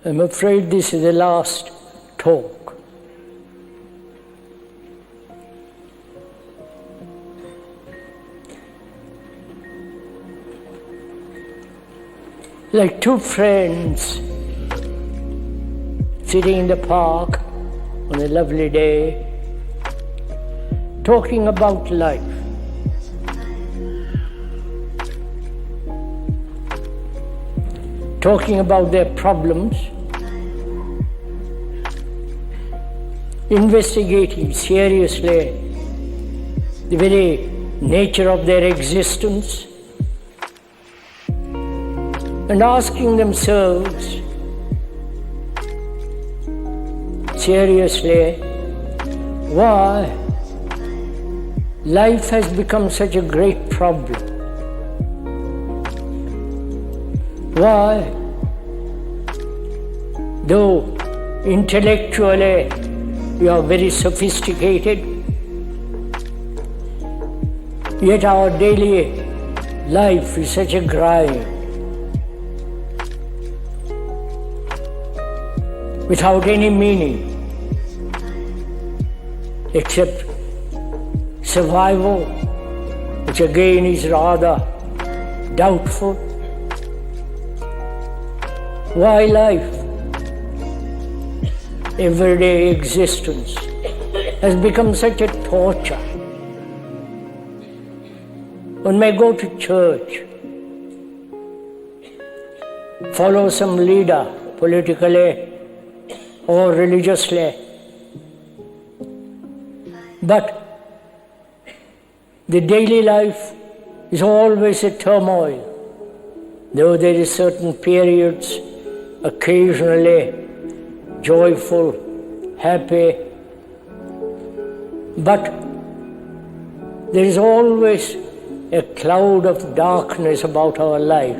I'm afraid this is the last talk. Like two friends sitting in the park on a lovely day, talking about life. Talking about their problems, investigating seriously the very nature of their existence, and asking themselves seriously why life has become such a great problem. Why, though intellectually we are very sophisticated, yet our daily life is such a grind, without any meaning, except survival, which again is rather doubtful. Why life, everyday existence, has become such a torture? One may go to church, follow some leader politically or religiously, but the daily life is always a turmoil, though there is certain periods occasionally joyful, happy, but there is always a cloud of darkness about our life.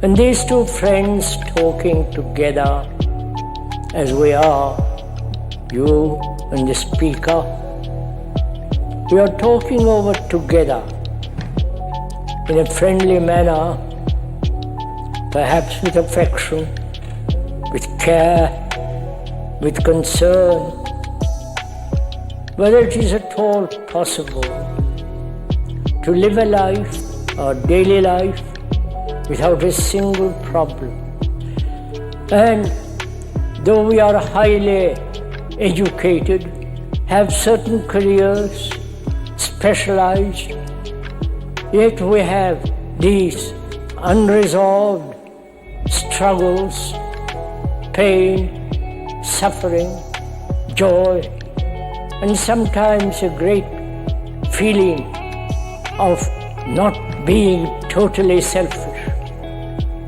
And these two friends talking together, as we are, you and the speaker, we are talking over together in a friendly manner, perhaps with affection, with care, with concern, whether it is at all possible to live a life, our daily life, without a single problem. And though we are highly educated, have certain careers, specialized, yet we have these unresolved struggles, pain, suffering, joy, and sometimes a great feeling of not being totally selfish.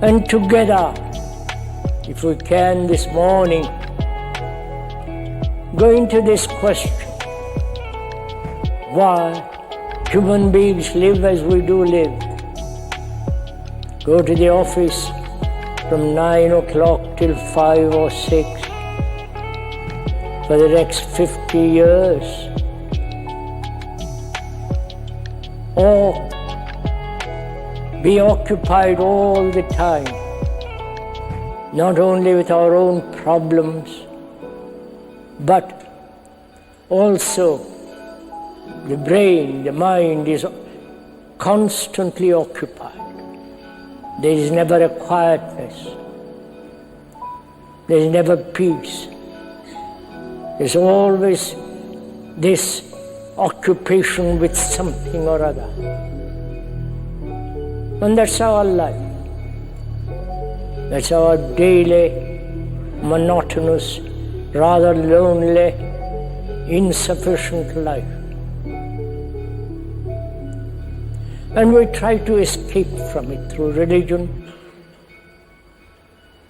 And together, if we can this morning, go into this question: why human beings live as we do live. Go to the office from 9 o'clock till 5 or 6 for the next 50 years. Or be occupied all the time, not only with our own problems, but also the brain, the mind is constantly occupied. There is never a quietness. There is never peace. There's always this occupation with something or other. And that's our life. That's our daily, monotonous, rather lonely, insufficient life. And we try to escape from it through religion,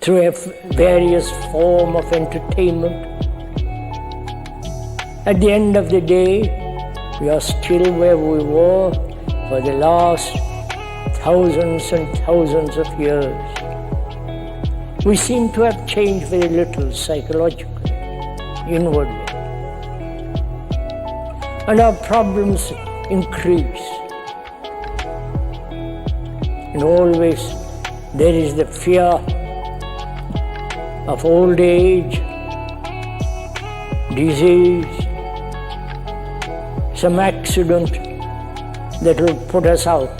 through a various form of entertainment. At the end of the day, we are still where we were for the last thousands and thousands of years. We seem to have changed very little psychologically, inwardly. And our problems increase. And always There is the fear of old age, disease, some accident that will put us out.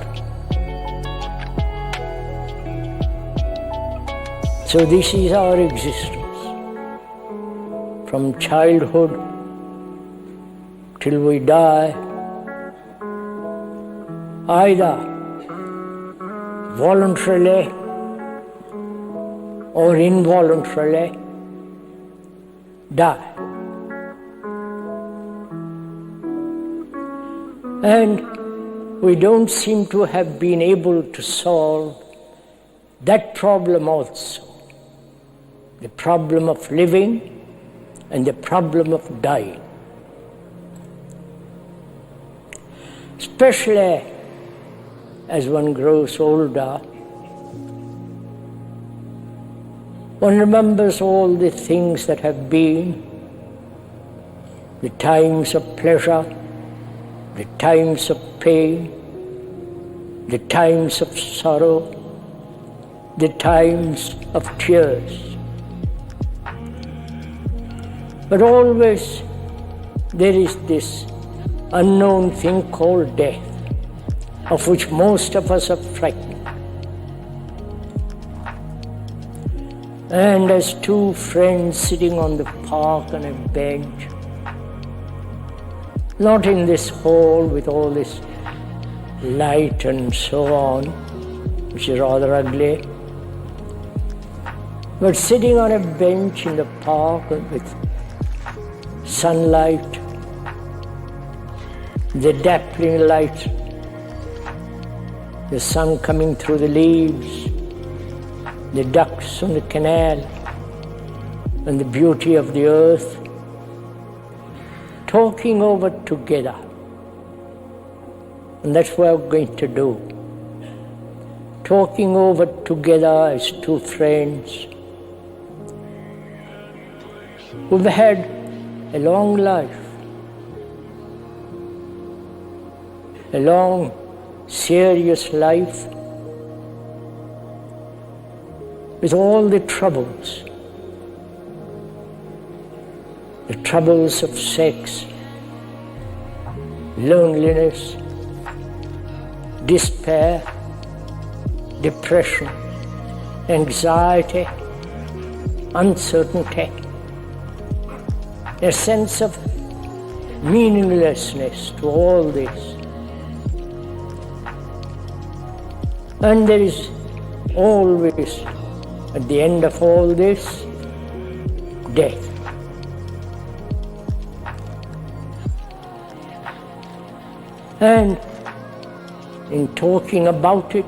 So this is our existence, from childhood till we die, either voluntarily or involuntarily die. And we don't seem to have been able to solve that problem also, the problem of living and the problem of dying. Especially as one grows older, one remembers all the things that have been, the times of pleasure, the times of pain, the times of sorrow, the times of tears. But always there is this unknown thing called death, of which most of us are frightened. And as two friends sitting on the park on a bench, not in this hall with all this light and so on, which is rather ugly, but sitting on a bench in the park with sunlight, the dappling light, the sun coming through the leaves, the ducks on the canal, and the beauty of the earth, talking over together. And that's what we're going to do. Talking over together as two friends. We've had a long life, a long, serious life, with all the troubles of sex, loneliness, despair, depression, anxiety, uncertainty, a sense of meaninglessness to all this. And there is always, at the end of all this, death. And in talking about it,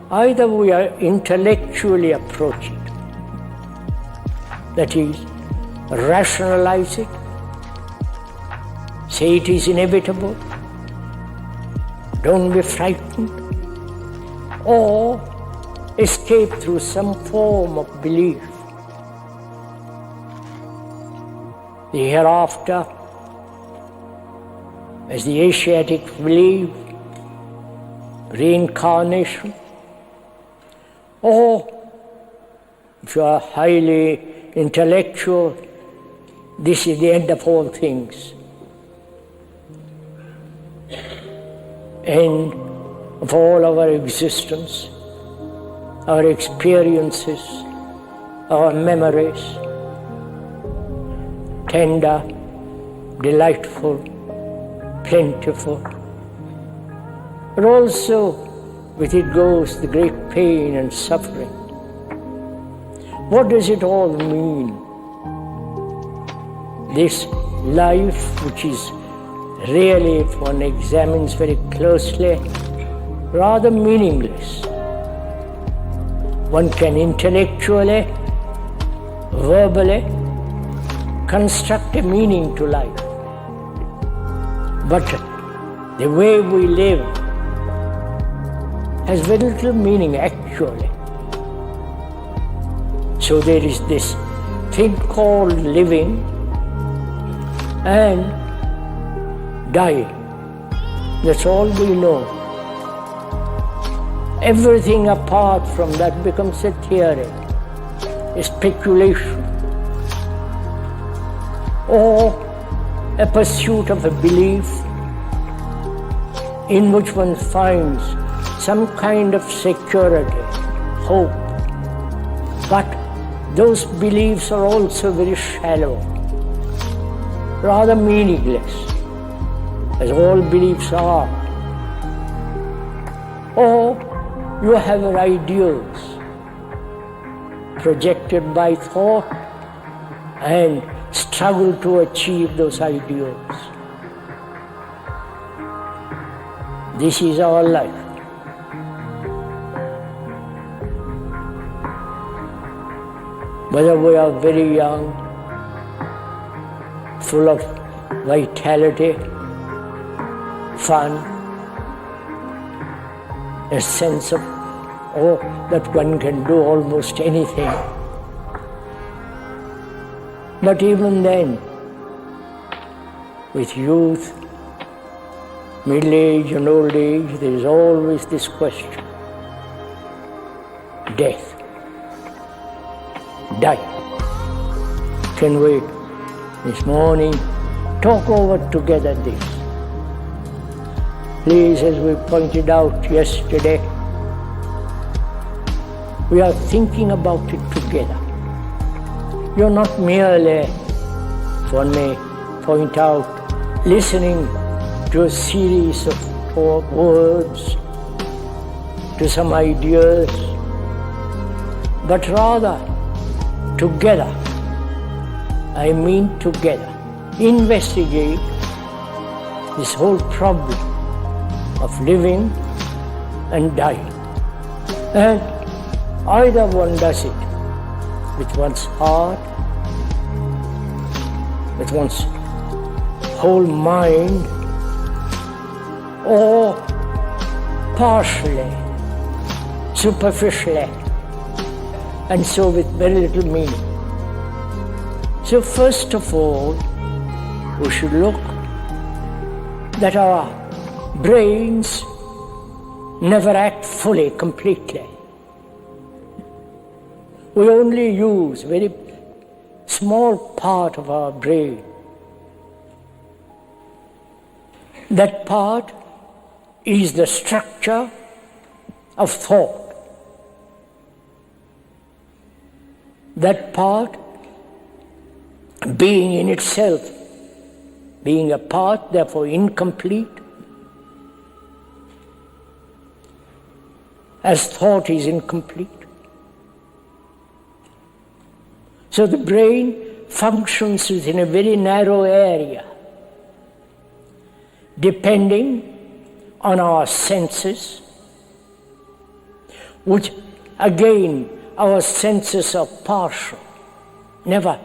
either we are intellectually approach it, that is, rationalize it, say it is inevitable, don't be frightened, or escape through some form of belief. The hereafter, as the Asiatics believe, reincarnation, or if you are highly intellectual, this is the end of all things. End of all our existence, our experiences, our memories, tender, delightful, plentiful. But also with it goes the great pain and suffering. What does it all mean? This life, which is really, if one examines very closely, rather meaningless. One can intellectually, verbally construct a meaning to life. But the way we live has very little meaning actually. So there is this thing called living and dying. That's all we know. Everything apart from that becomes a theory, a speculation, or a pursuit of a belief in which one finds some kind of security, hope. But those beliefs are also very shallow, rather meaningless, as all beliefs are. Or you have your ideals projected by thought and struggle to achieve those ideals. This is our life. Whether we are very young, full of vitality, fun, a sense of that one can do almost anything. But even then, with youth, middle age and old age, there is always this question: death. Die. Can we, this morning, talk over together this? Please, as we pointed out yesterday, we are thinking about it together. You're not merely, one may point out, listening to a series of words, to some ideas, but rather together, I mean together, investigate this whole problem of living and dying. And either one does it with one's heart, with one's whole mind, or partially, superficially, and so with very little meaning. So first of all, we should look that our brains never act fully, completely. We only use a very small part of our brain. That part is the structure of thought. That part, being in itself, being a part, therefore incomplete, as thought is incomplete. So the brain functions within a very narrow area, depending on our senses, which again, our senses are partial, never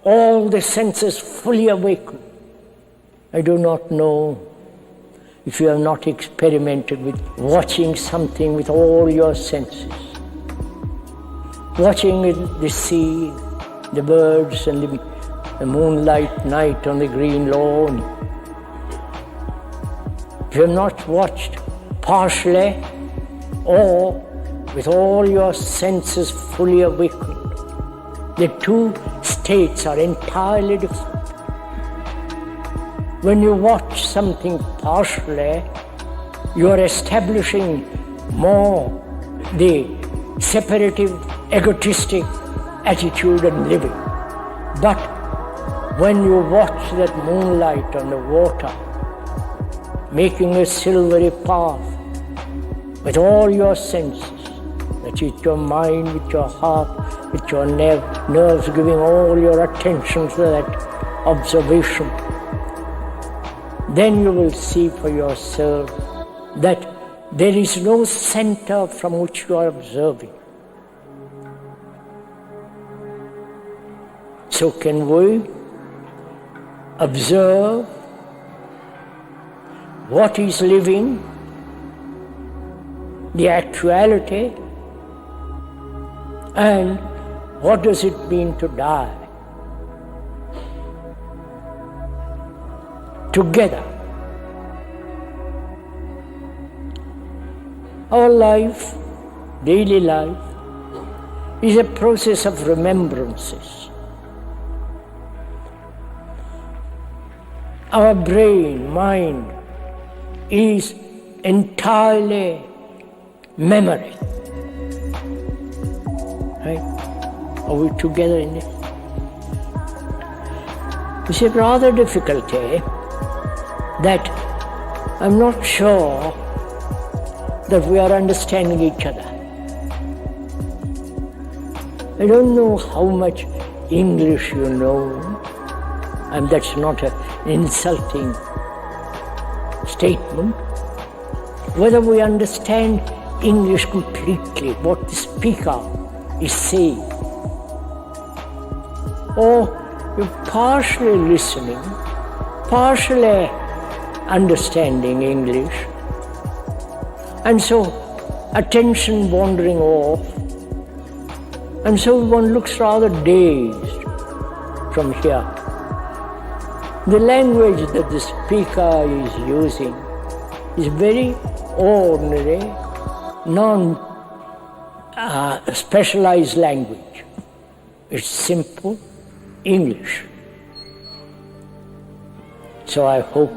all the senses fully awakened. I do not know if you have not experimented with watching something with all your senses. Watching the sea, the birds, and the moonlight night on the green lawn. If you have not watched partially or with all your senses fully awakened, the two states are entirely different. When you watch something partially, you are establishing more the separative, egotistic attitude and living. But when you watch that moonlight on the water, making a silvery path with all your senses, that is your mind, with your heart, with your nerves, giving all your attention to that observation, then you will see for yourself that there is no center from which you are observing. So can we observe what is living, the actuality, and what does it mean to die? Together. Our life, daily life, is a process of remembrances. Our brain, mind, is entirely memory. Right? Are we together in this? It's a rather difficulty that I'm not sure that we are understanding each other. I don't know how much English you know, and that's not an insulting statement. Whether we understand English completely, what the speaker is saying, or you're partially listening, partially understanding English, and so attention wandering off, and so one looks rather dazed from here. The language that the speaker is using is very ordinary, non-specialized language. It's simple English. So I hope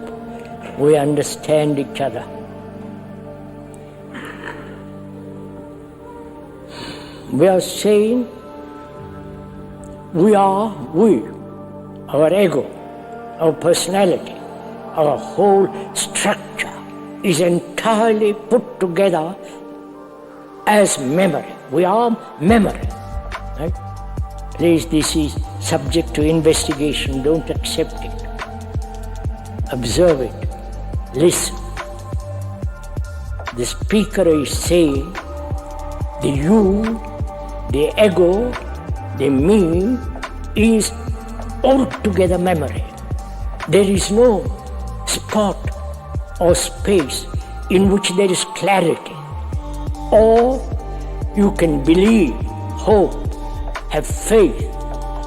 we understand each other. We are saying we, our ego, our personality, our whole structure is entirely put together as memory. We are memory. Right? Please, this is subject to investigation. Don't accept it. Observe it. Listen. The speaker is saying the you, the ego, the me is altogether memory. There is no spot or space in which there is clarity. Or you can believe, hope, have faith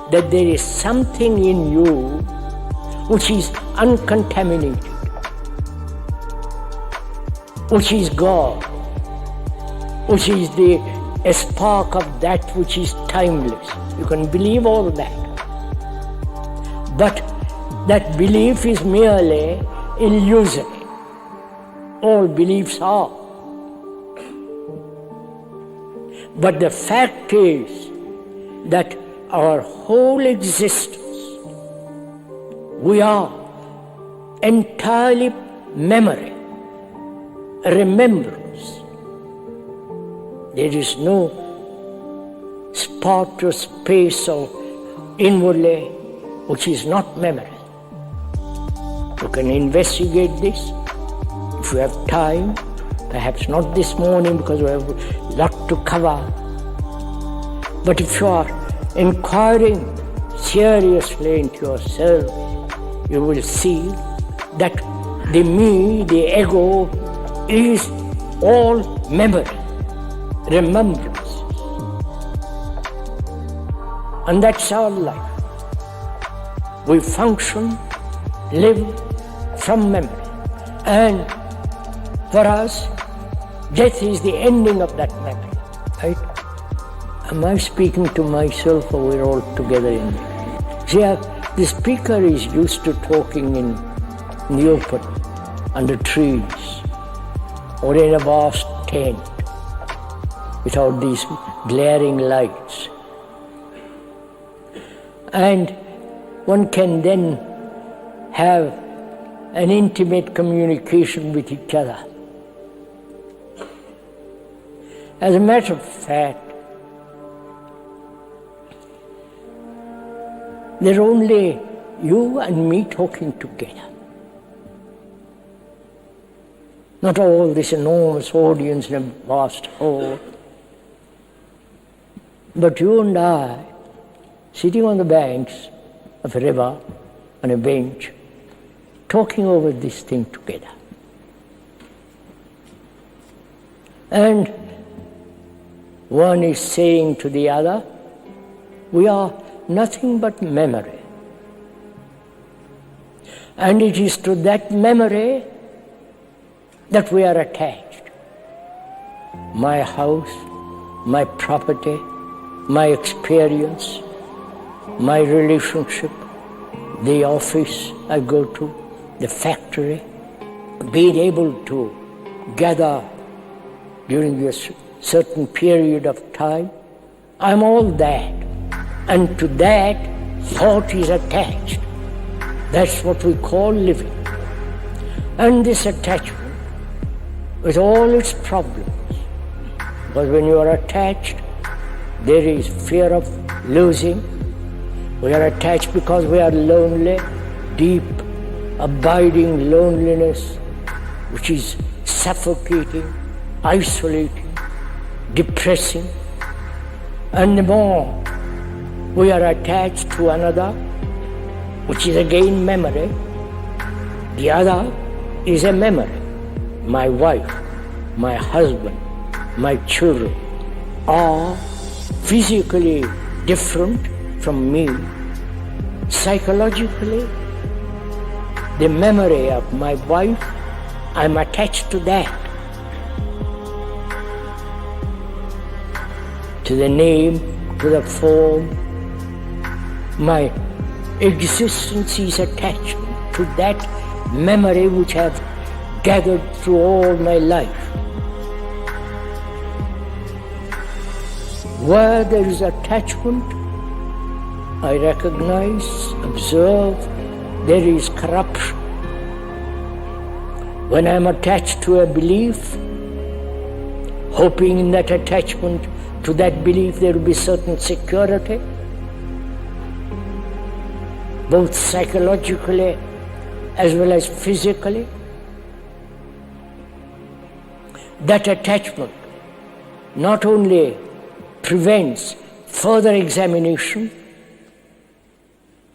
that there is something in you which is uncontaminated, which is God, which is a spark of that which is timeless. You can believe all that. But that belief is merely illusory. All beliefs are. But the fact is that our whole existence, we are entirely memory, remembrance. There is no spot or space or inwardly which is not memory. You can investigate this if you have time, perhaps not this morning because we have a lot to cover. But if you are inquiring seriously into yourself, you will see that the me, the ego, is all memory, remembrance. And that's our life. We function, live from memory. And for us, death is the ending of that memory, right? Am I speaking to myself or we're all together in it? See, the speaker is used to talking in the open, under trees, or in a vast tent, without these glaring lights. And one can then have an intimate communication with each other. As a matter of fact, there are only you and me talking together. Not all this enormous audience in a vast hall, but you and I, sitting on the banks of a river on a bench, talking over this thing together. And one is saying to the other, we are nothing but memory. And it is to that memory that we are attached. my house, my property, my experience, my relationship, the office I go to, the factory, being able to gather during a certain period of time. I'm all that. And to that, thought is attached. That's what we call living. And this attachment, with all its problems, because when you are attached, there is fear of losing. We are attached because we are lonely, deep, abiding loneliness, which is suffocating, isolating, depressing. And the more we are attached to another, which is again memory, the other is a memory. My wife, my husband, my children are physically different from me. Psychologically, the memory of my wife, I'm attached to that. To the name, to the form. My existence is attached to that memory which I have gathered through all my life. Where there is attachment, I recognize, observe, there is corruption. When I am attached to a belief, hoping in that attachment to that belief there will be certain security, both psychologically as well as physically, that attachment not only prevents further examination,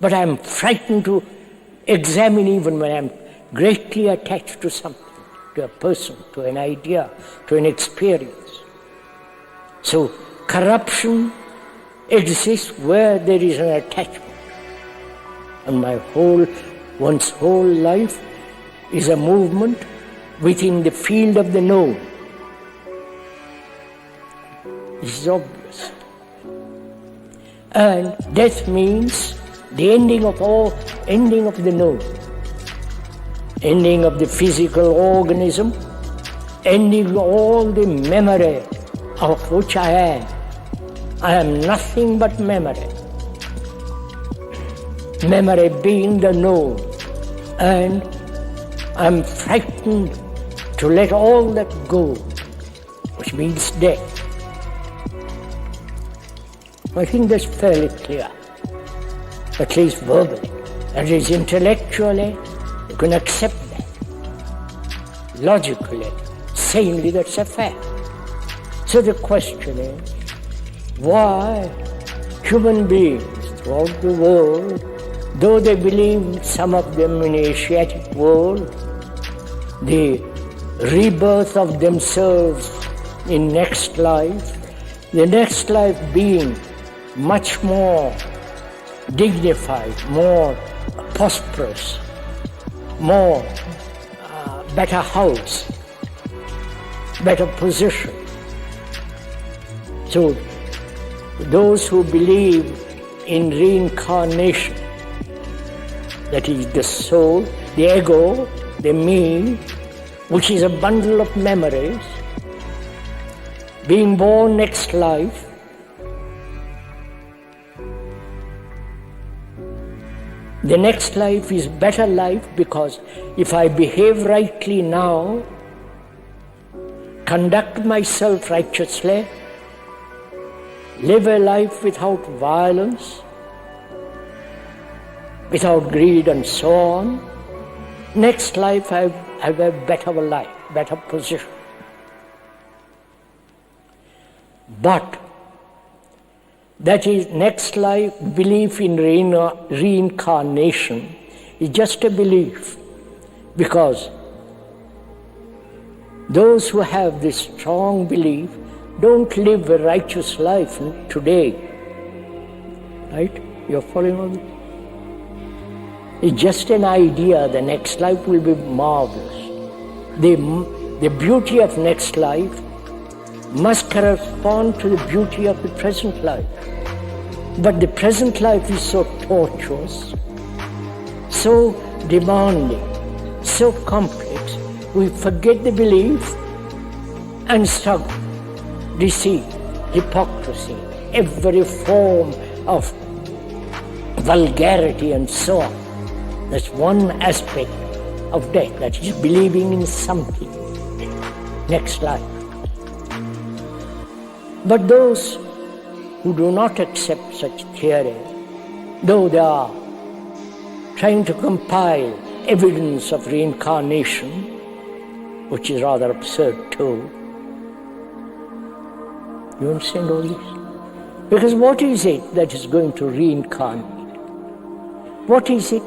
but I am frightened to examine even when I am greatly attached to something, to a person, to an idea, to an experience. So corruption exists where there is an attachment. And one's whole life is a movement within the field of the known. This is obvious. And death means the ending of the known, ending of the physical organism, ending all the memory of which I am. I am nothing but memory. Memory being the known. And I'm frightened to let all that go, which means death. I think that's fairly clear, at least verbally. That is, intellectually, you can accept that. Logically, sanely, that's a fact. So the question is, why human beings throughout the world, though they believe, some of them in the Asiatic world, the rebirth of themselves in next life, the next life being much more dignified, more prosperous, more better house, better position. So those who believe in reincarnation, that is the soul, the ego, the me, which is a bundle of memories, being born next life, the next life is better life because if I behave rightly now, conduct myself righteously, live a life without violence, without greed and so on, next life I have a better life, better position. But that is, next life, belief in reincarnation is just a belief, because those who have this strong belief don't live a righteous life today. Right? You're following on? It's just an idea, the next life will be marvelous. The beauty of next life, must correspond to the beauty of the present life. But the present life is so tortuous, so demanding, so complex, we forget the belief and struggle, deceit, hypocrisy, every form of vulgarity and so on. That's one aspect of death, that is believing in something, next life. But those who do not accept such theory, though they are trying to compile evidence of reincarnation, which is rather absurd too. You understand all this? Because what is it that is going to reincarnate? What is it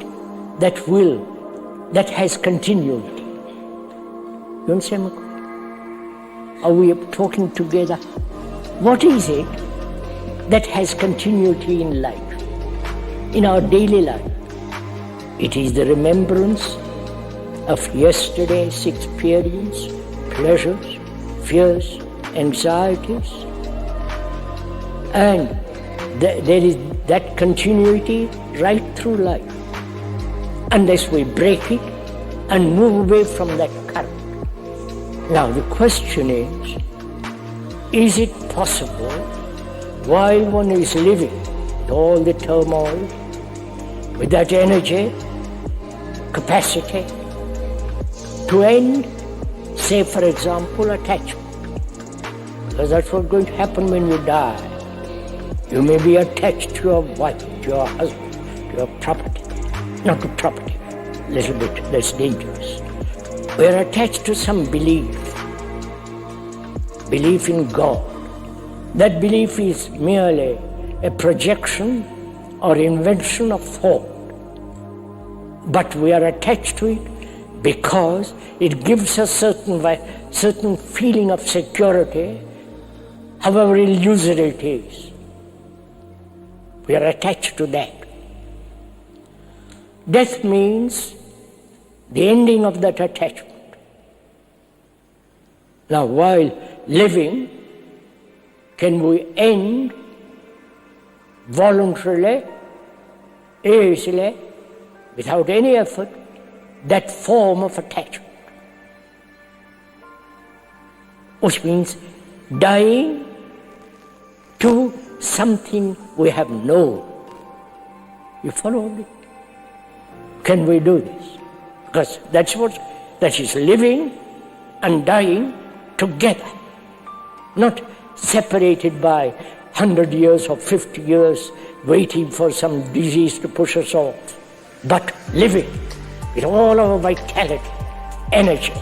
that has continuity? You understand me? Are we talking together? What is it that has continuity in life, in our daily life? It is the remembrance of yesterday's experience, pleasures, fears, anxieties. And there is that continuity right through life, unless we break it and move away from that current. Now the question is it possible, while one is living with all the turmoil, with that energy, capacity, to end, say for example, attachment? Because that's what's going to happen when you die. You may be attached to your wife, to your husband, to your property. Not to property, a little bit less dangerous. We are attached to some belief in God. That belief is merely a projection or invention of thought. But we are attached to it because it gives us certain feeling of security, however illusory it is. We are attached to that. Death means the ending of that attachment. Now, while living, can we end voluntarily, easily, without any effort, that form of attachment? Which means dying to something we have known. You follow me? Can we do this? Because that is living and dying together, not separated by 100 years or 50 years waiting for some disease to push us off, but living with all our vitality, energy,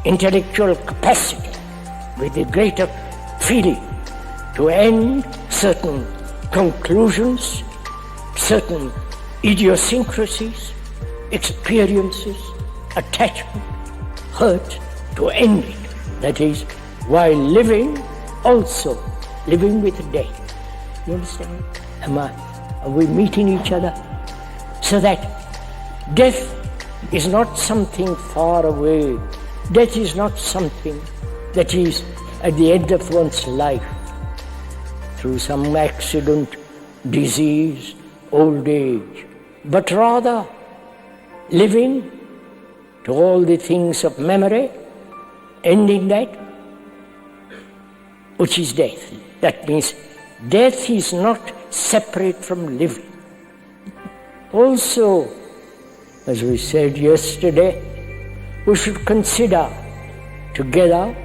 intellectual capacity, with a greater feeling to end certain conclusions, certain idiosyncrasies, experiences, attachment, hurt, to end it. That is, while living, also living with death. You understand? Are we meeting each other? So that death is not something far away. Death is not something that is at the end of one's life, through some accident, disease, old age, but rather living to all the things of memory, ending that, which is death. That means death is not separate from living. Also, as we said yesterday, we should consider together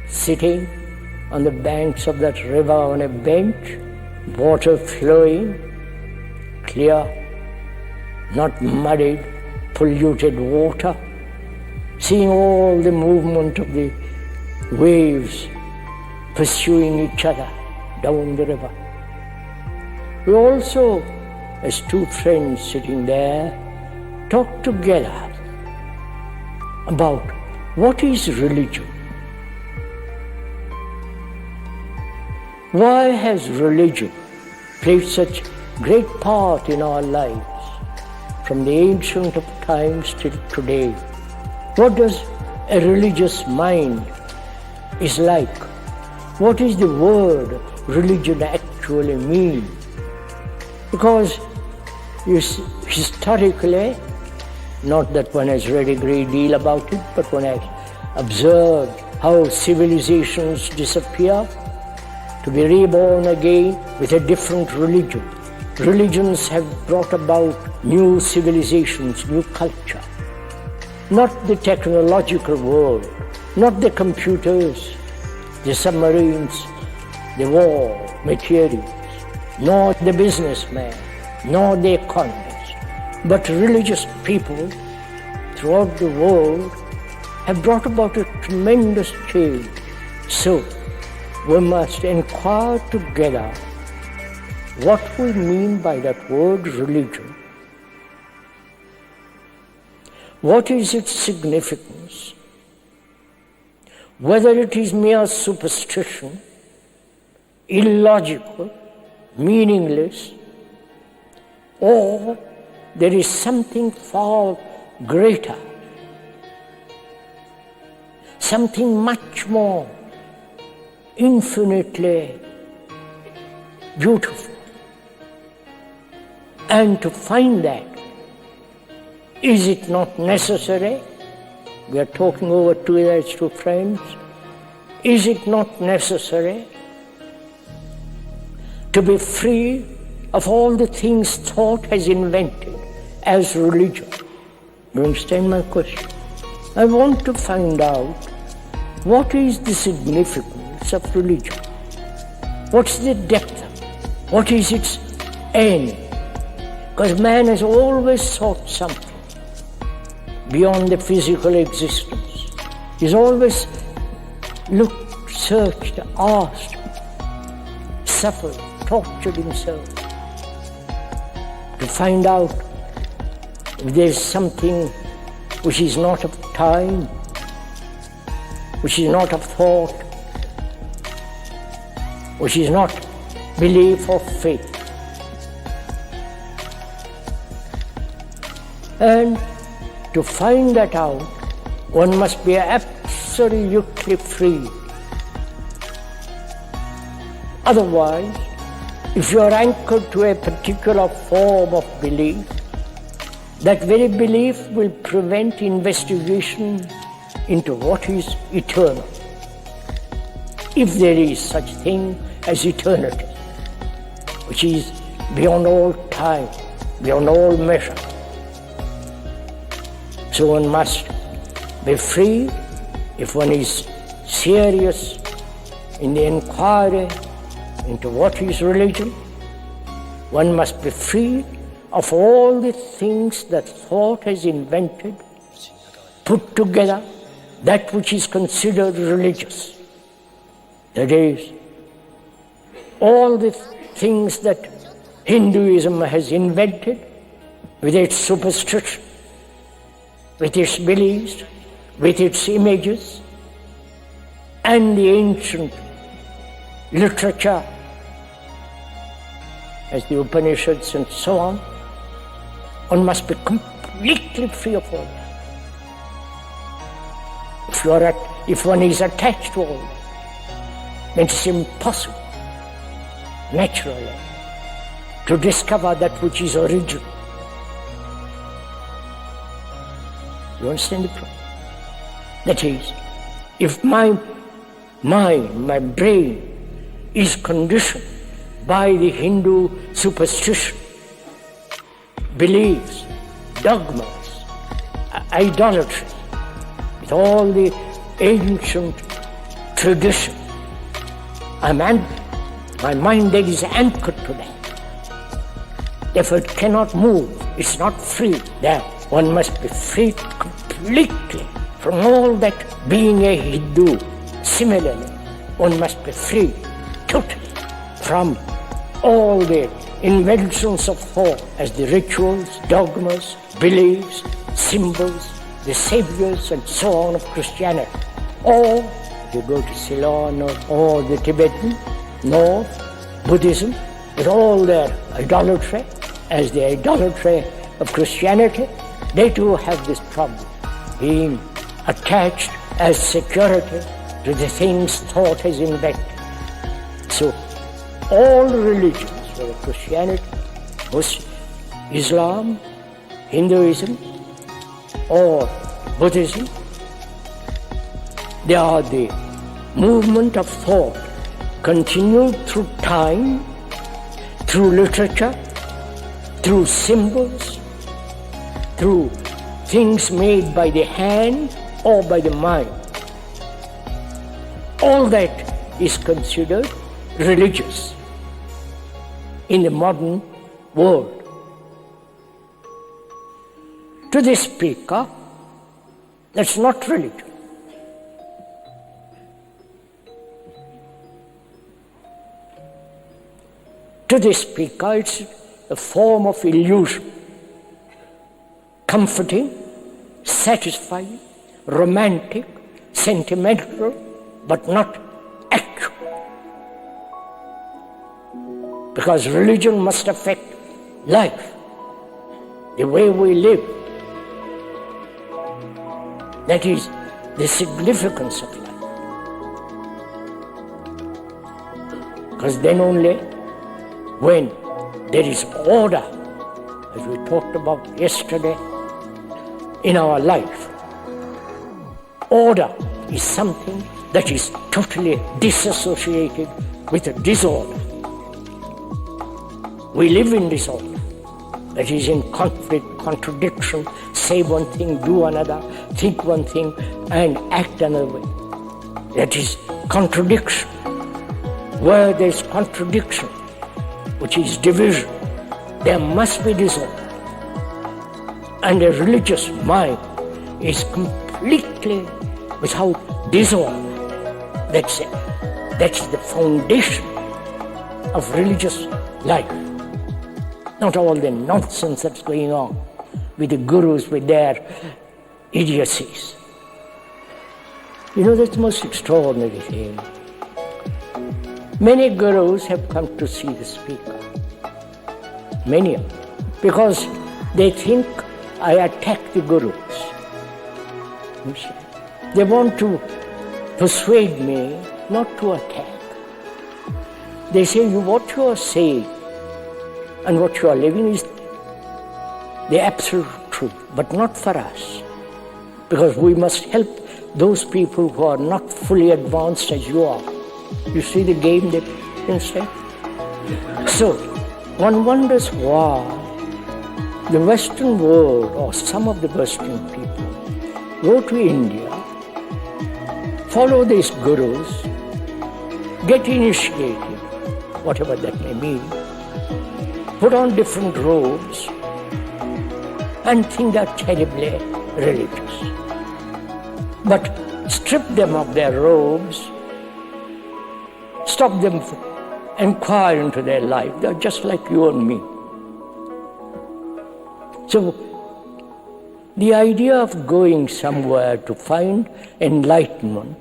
sitting on the banks of that river on a bench, water flowing, clear, not muddied, polluted water, seeing all the movement of the waves pursuing each other down the river. We also, as two friends sitting there, talk together about what is religion. Why has religion played such great part in our lives from the ancient of times till today? What does a religious mind is like? What does the word religion actually mean? Because historically, not that one has read a great deal about it, but one has observed how civilizations disappear to be reborn again with a different religion. Religions have brought about new civilizations, new culture. Not the technological world, not the computers, the submarines, the war materials, nor the businessman, nor the economist, but religious people throughout the world have brought about a tremendous change. So, we must inquire together what we mean by that word religion. What is its significance? Whether it is mere superstition, illogical, meaningless, or there is something far greater, something much more infinitely beautiful. And to find that, is it not necessary? We are talking over to two friends. Is it not necessary to be free of all the things thought has invented as religion? You understand my question? I want to find out what is the significance of religion? What's the depth of it? What is its end? Because man has always sought something beyond the physical existence. He's always looked, searched, asked, suffered, tortured himself to find out if there's something which is not of time, which is not of thought, which is not belief or faith. And to find that out, one must be absolutely free. Otherwise, if you are anchored to a particular form of belief, that very belief will prevent investigation into what is eternal, if there is such thing as eternity, which is beyond all time, beyond all measure. So one must be free if one is serious in the inquiry into what is religion. One must be free of all the things that thought has invented, put together, that which is considered religious. That is, all the things that Hinduism has invented with its superstition, with its beliefs, with its images, and the ancient literature, as the Upanishads and so on. One must be completely free of all that. If one is attached to all that, then it's impossible, naturally, to discover that which is original. You understand the problem? That is, if my mind, my brain is conditioned by the Hindu superstition, beliefs, dogmas, idolatry, with all the ancient tradition, my mind then is anchored to that. Therefore it cannot move, it's not free there. One must be free completely from all that being a Hindu. Similarly, one must be free totally from all the inventions of thought as the rituals, dogmas, beliefs, symbols, the saviors and so on of Christianity. Or you go to Ceylon or the Tibetan, North, Buddhism, with all their idolatry, as the idolatry of Christianity, they too have this problem, being attached as security to the things thought has invented. So all religions, whether Christianity, Islam, Hinduism, or Buddhism, they are the movement of thought continued through time, through literature, through symbols, through things made by the hand or by the mind. All that is considered religious in the modern world. To the speaker, that's not religion. To the speaker, it's a form of illusion, comforting, satisfying, romantic, sentimental, but not actual. Because religion must affect life, the way we live. That is the significance of life. Because then only when there is order, as we talked about yesterday, in our life, order is something that is totally disassociated with a disorder. We live in disorder, that is in conflict, contradiction, say one thing, do another, think one thing, and act another way. That is contradiction. Where there is contradiction, which is division, there must be disorder. And a religious mind is completely without disorder. That's it. That's the foundation of religious life. Not all the nonsense that's going on with the gurus with their idiocies. You know, that's the most extraordinary thing. Many gurus have come to see the speaker. Many of them. Because they think I attack the gurus. You see? They want to persuade me not to attack. They say what you are saying and what you are living is the absolute truth, but not for us. Because we must help those people who are not fully advanced as you are. You see the game that instead? So, one wonders why the Western world, or some of the Western people, go to India, follow these gurus, get initiated, whatever that may mean, put on different robes, and think they're terribly religious. But strip them of their robes, stop them from inquiring into their life. They're just like you and me. So, the idea of going somewhere to find enlightenment,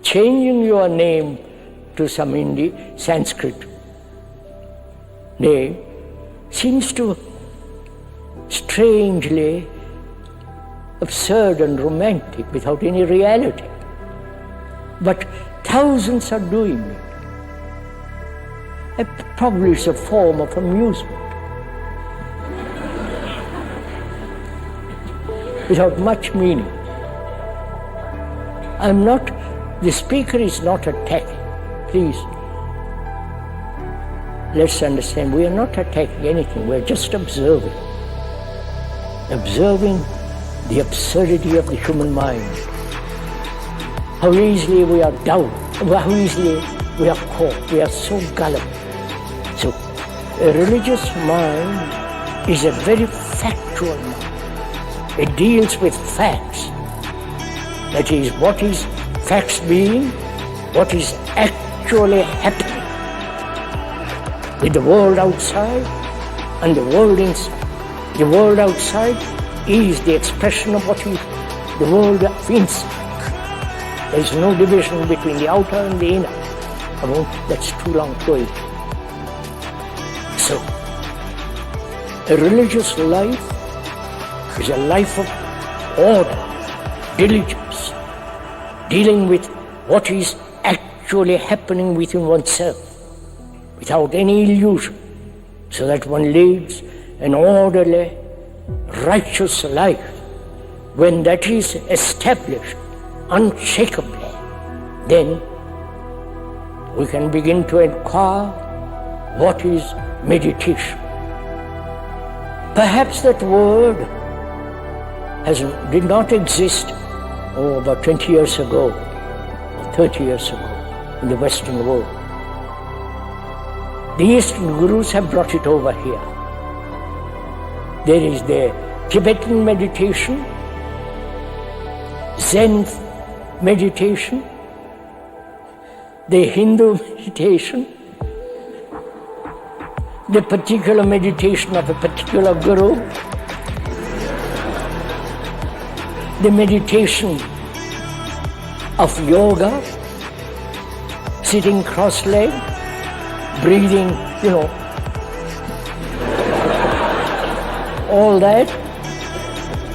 changing your name to some Sanskrit name, seems to strangely absurd and romantic without any reality. But thousands are doing it. It probably is a form of amusement. Without much meaning. The speaker is not attacking. Please, let's understand, we are not attacking anything, we are just observing. Observing the absurdity of the human mind. How easily we are down, how easily we are caught, we are so gullible. So, a religious mind is a very factual mind. It deals with facts. That is, what is facts being, what is actually happening with the world outside and the world inside. The world outside is the expression of what is the world of inside. There is no division between the outer and the inner. That's too long going. So, a religious life is a life of order, diligence, dealing with what is actually actually happening within oneself, without any illusion, so that one leads an orderly, righteous life. When that is established unshakably, then we can begin to inquire what is meditation. Perhaps that word did not exist about 20 years ago, or 30 years ago in the Western world. The Eastern Gurus have brought it over here. There is the Tibetan meditation, Zen meditation, the Hindu meditation, the particular meditation of a particular guru, the meditation of yoga, sitting cross-legged, breathing,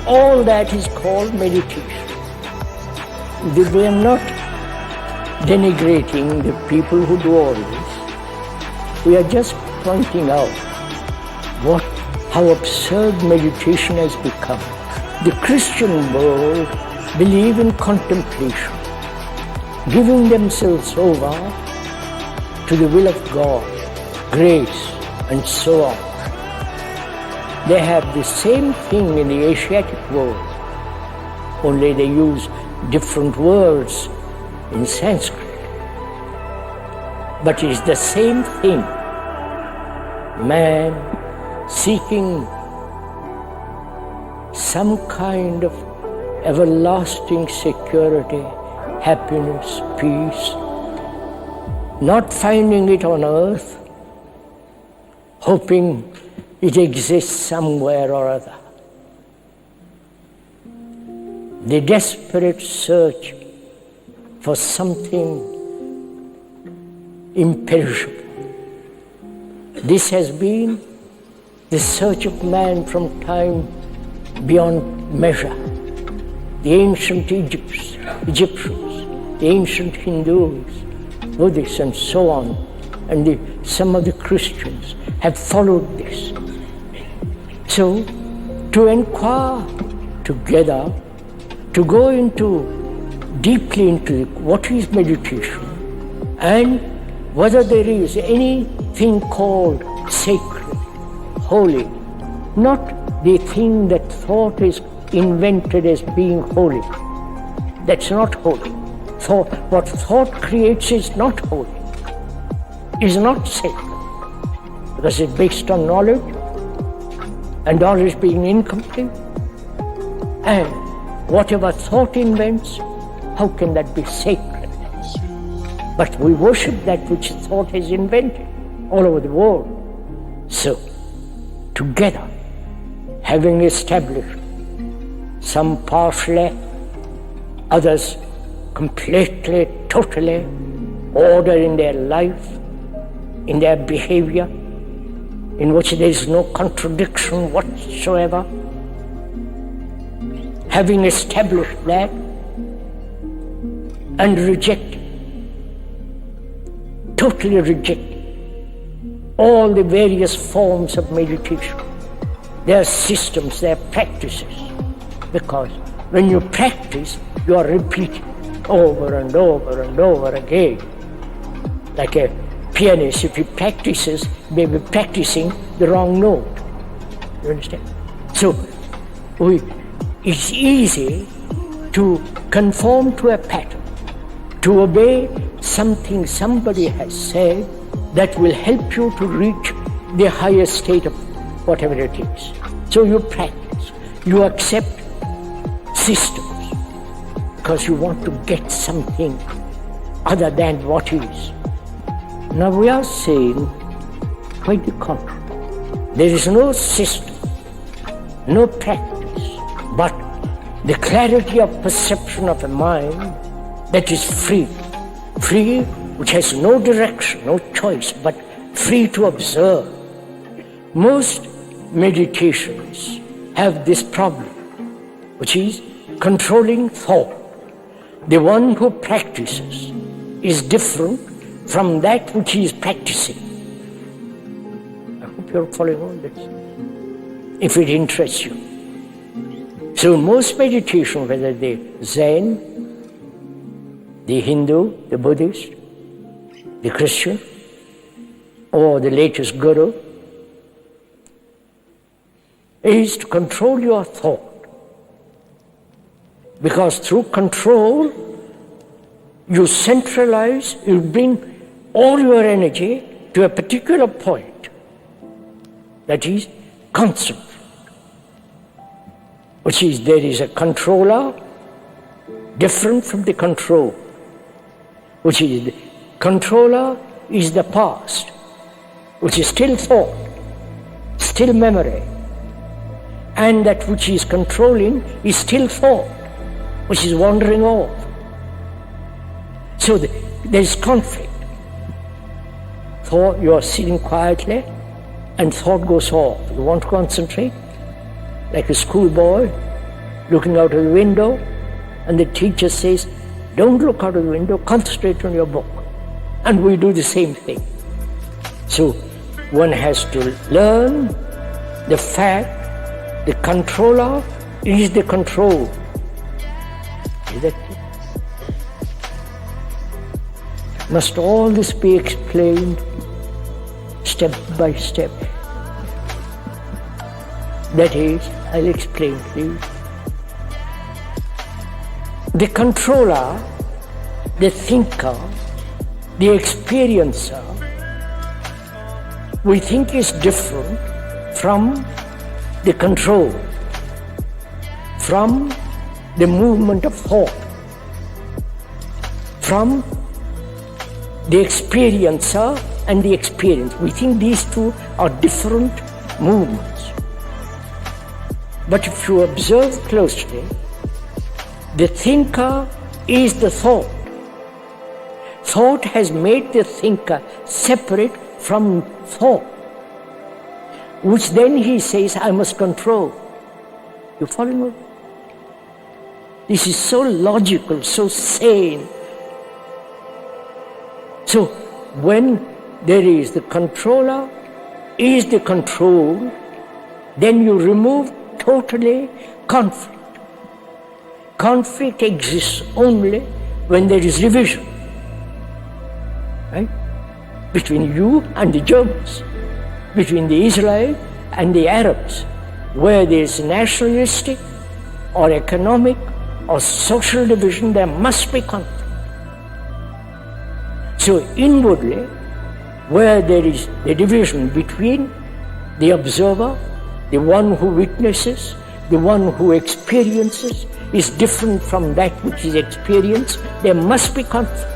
all that is called meditation. We are not denigrating the people who do all this. We are just pointing out how absurd meditation has become. The Christian world believe in contemplation, giving themselves over to the will of God, grace, and so on. They have the same thing in the Asiatic world, only they use different words in Sanskrit. But it is the same thing. Man seeking some kind of everlasting security, happiness, peace, not finding it on earth, hoping it exists somewhere or other. The desperate search for something imperishable. This has been the search of man from time beyond measure. The ancient Egyptians, the ancient Hindus, Buddhists, and so on, and some of the Christians have followed this. So, to inquire together, to go deeply into what is meditation, and whether there is anything called sacred, holy, not the thing that thought is invented as being holy. That's not holy. What thought creates is not holy, is not sacred, because it's based on knowledge, and knowledge being incomplete. And whatever thought invents, how can that be sacred? But we worship that which thought has invented all over the world. So, together, having established some partially, others completely, totally, order in their life, in their behavior, in which there is no contradiction whatsoever, having established that, and rejected, totally rejected all the various forms of meditation, their systems, their practices, because when you practice, you are repeating over and over and over again. Like a pianist, if he practices, may be practicing the wrong note. You understand? So, it's easy to conform to a pattern, to obey something somebody has said that will help you to reach the higher state of whatever it is. So you practice, you accept systems, because you want to get something other than what is. Now we are saying quite the contrary. There is no system, no practice, but the clarity of perception of a mind that is free, which has no direction, no choice, but free to observe. Most meditations have this problem, which is controlling thought. The one who practices is different from that which he is practicing. I hope you're following all this, if it interests you. So most meditation, whether the Zen, the Hindu, the Buddhist, the Christian, or the latest guru, is to control your thought. Because through control, you centralize, you bring all your energy to a particular point that is constant. Which is, there is a controller different from the control. Which is, the controller is the past, which is still thought, still memory. And that which is controlling is still thought, which is wandering off. So there is conflict. Thought, you are sitting quietly, and thought goes off. You want to concentrate, like a schoolboy looking out of the window, and the teacher says, don't look out of the window, concentrate on your book. And we do the same thing. So one has to learn the fact the controller is the control. Is that it? Must all this be explained step by step? That is, I'll explain to you. The controller, the thinker, the experiencer, we think is different from the control, from the movement of thought, from the experiencer and the experience. We think these two are different movements. But if you observe closely, the thinker is the thought. Thought has made the thinker separate from thought, which then he says, I must control. You follow me? This is so logical, so sane. So when there is the controller, is the control, then you remove totally conflict. Conflict exists only when there is division, right? Between you and the Germans, between the Israel and the Arabs, where there is nationalistic or economic or social division, there must be conflict. So inwardly, where there is the division between the observer, the one who witnesses, the one who experiences, is different from that which is experienced, there must be conflict.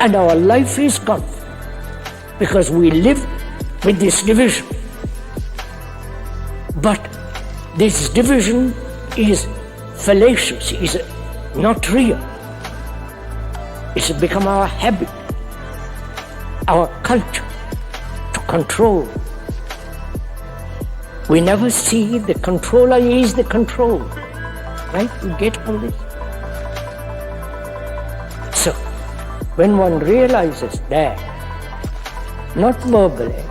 And our life is conflict, because we live with this division. But this division is fallacious, is not real. It's become our habit, our culture to control. We never see the controller is the control. Right? You get all this? So, when one realizes that, not verbally,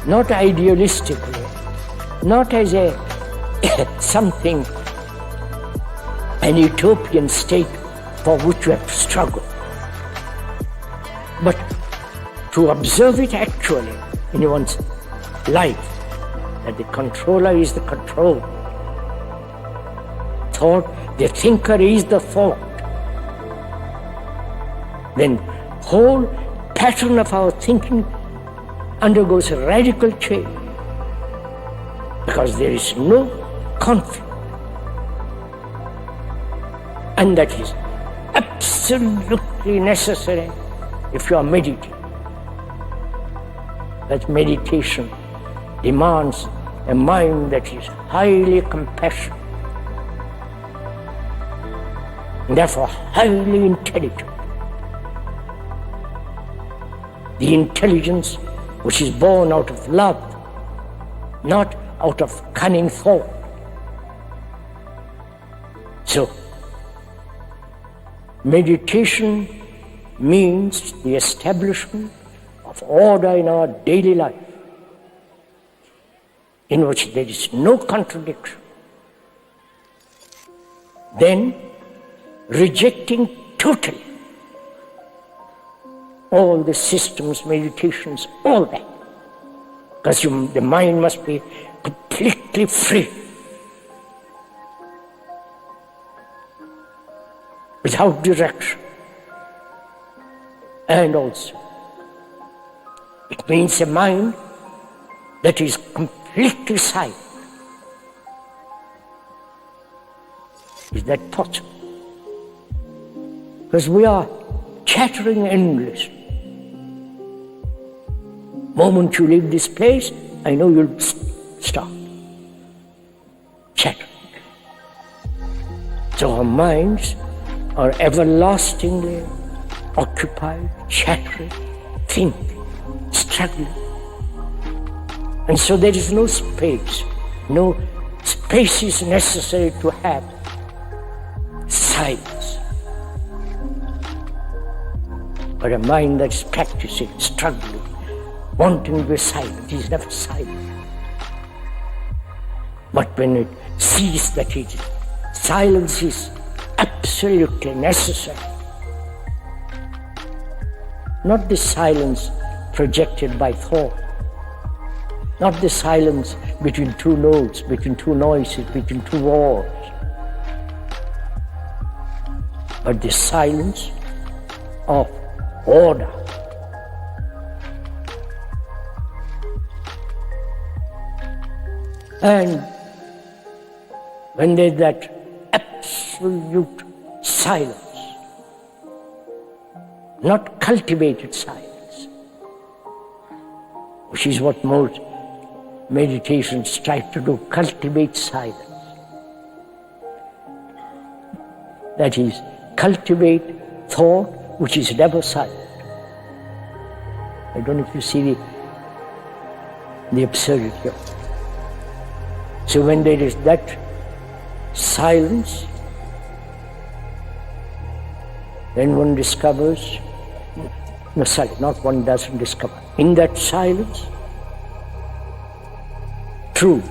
not idealistically, not as a something, an utopian state for which you have to struggle, but to observe it actually in one's life, that the controller is the control. Thought, the thinker is the thought. Then whole pattern of our thinking undergoes a radical change, because there is no conflict. And that is absolutely necessary if you are meditating. That meditation demands a mind that is highly compassionate, and therefore highly intelligent. The intelligence which is born out of love, not out of cunning thought. So, meditation means the establishment of order in our daily life, in which there is no contradiction. Then, rejecting totally all the systems, meditations, all that, because the mind must be completely free, without direction. And also, it means a mind that is completely silent. Is that possible? Because we are chattering endlessly. Moment you leave this place, I know you'll stop chattering. So our minds are everlastingly occupied, chattering, thinking, struggling. And so there is no space. No space is necessary to have silence. But a mind that is practicing, struggling, wanting to be silent is never silent. But when it sees that silence is absolutely necessary, not the silence projected by thought, not the silence between two notes, between two noises, between two walls, but the silence of order. And when there's that absolute silence, not cultivated silence, which is what most meditations try to do, cultivate silence. That is, cultivate thought which is never silent. I don't know if you see the absurdity of it. So when there is that silence, then one discovers, no, sorry, not one doesn't discover. In that silence, truth,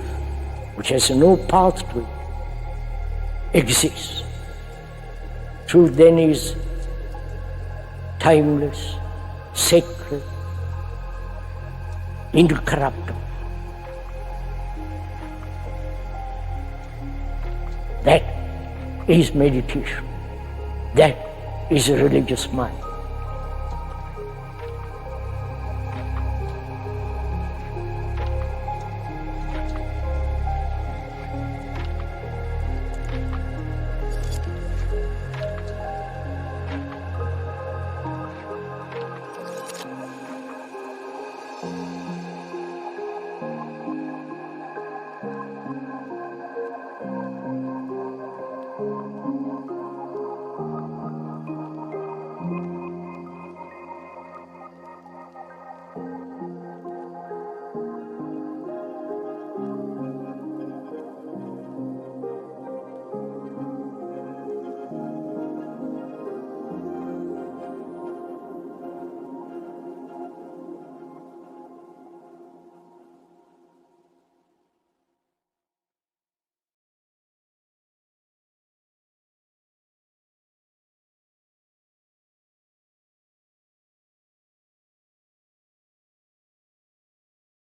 which has no path to it, exists. Truth then is timeless, sacred, incorruptible. That is meditation. That is a religious mind.